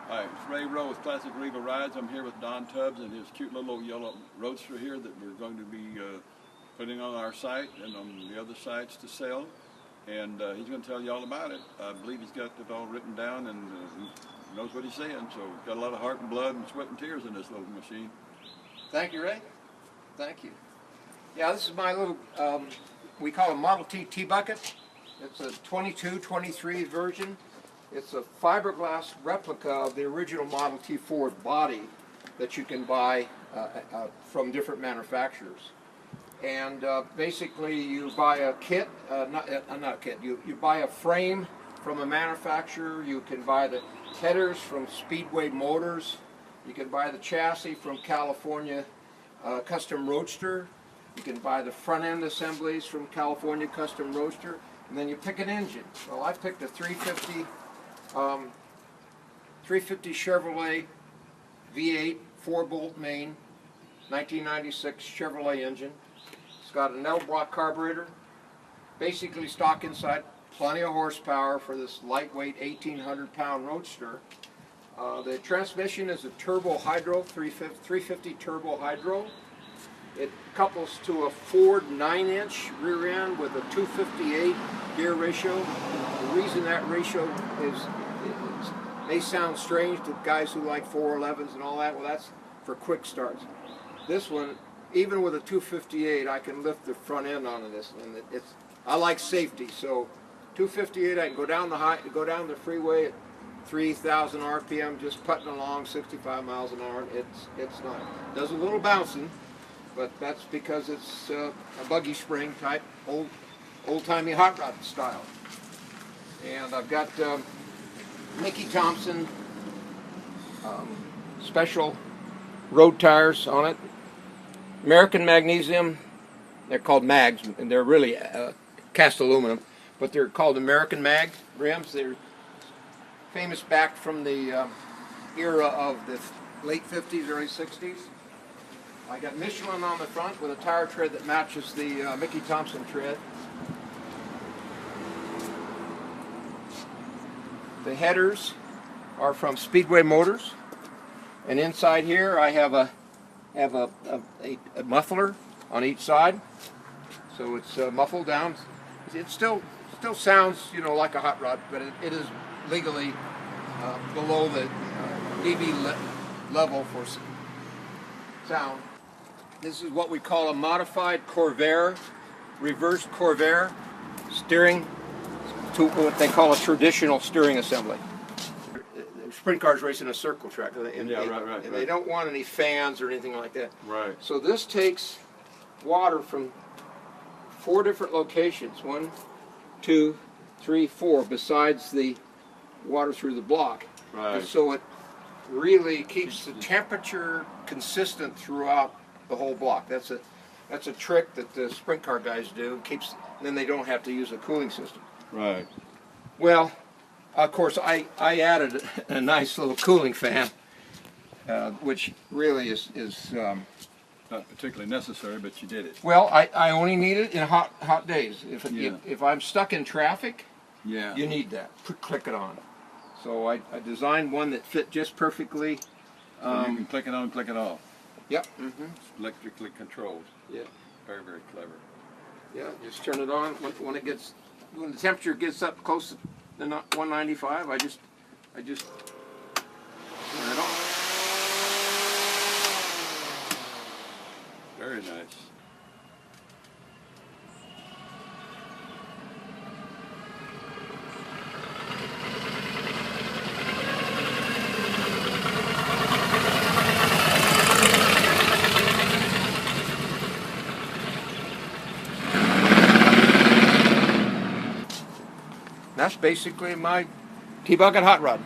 Hi, it's Ray Rowe with Classic Riva Rides. I'm here with Don Tubbs and his cute little yellow roadster here that we're going to be putting on our site and on the other sites to sell. And he's going to tell you all about it. I believe he's got it all written down and he knows what he's saying. So got a lot of heart and blood and sweat and tears in this little machine. Thank you, Ray. Thank you. Yeah, this is my little, we call it Model T T-Bucket. It's a 22-23 version. It's a fiberglass replica of the original Model T Ford body that you can buy from different manufacturers. And basically you buy a kit, not a kit, you buy a frame from a manufacturer. You can buy the headers from Speedway Motors. You can buy the chassis from California Custom Roadster. You can buy the front end assemblies from California Custom Roadster. And then you pick an engine. Well, I picked a 350 Chevrolet V8 4-bolt main 1996 Chevrolet engine. It's got an L-block carburetor, basically stock inside, plenty of horsepower for this lightweight 1,800-pound roadster. The transmission is a turbo hydro, 350 turbo hydro. It couples to a Ford 9-inch rear end with a 258 gear ratio. The reason that ratio may sound strange to guys who like 411s and all that. Well, that's for quick starts. This one, even with a 258, I can lift the front end onto this one. I like safety, so 258, I can go down the freeway at 3,000 RPM, just putting along 65 miles an hour. It's not. It does a little bouncing, but that's because it's a buggy spring type, old-timey hot rod style. And I've got Mickey Thompson special road tires on it. American magnesium, they're called mags, and they're really cast aluminum, but they're called American mag rims. They're famous back from the era of the late 50s, early 60s. I got Michelin on the front with a tire tread that matches the Mickey Thompson tread. The headers are from Speedway Motors, and inside here I have a muffler on each side, so it's muffled down. It still sounds, you know, like a hot rod, but it is legally below the dB level for sound. This is what we call a modified Corvair, reverse Corvair steering to what they call a traditional steering assembly. Sprint cars race in a circle track, and they don't want any fans or anything like that. Right. So this takes water from 4 different locations, 1, 2, 3, 4, besides the water through the block. Right. And so it really keeps the temperature consistent throughout the whole block. That's a trick that the sprint car guys do. And then they don't have to use a cooling system. Right. Well, of course, I added a nice little cooling fan, which really is Not particularly necessary, but you did it. well, I only need it in hot days. If I'm stuck in traffic, Yeah. you need that. Click it on. So I designed one that fit just perfectly. So you can click it on, click it off. Yep. Electrically controlled. Yeah. Very, very clever. Yeah. Just turn it on when the temperature gets up close to the 195. I just turn it on. Very nice. That's basically my T-Bucket hot rod.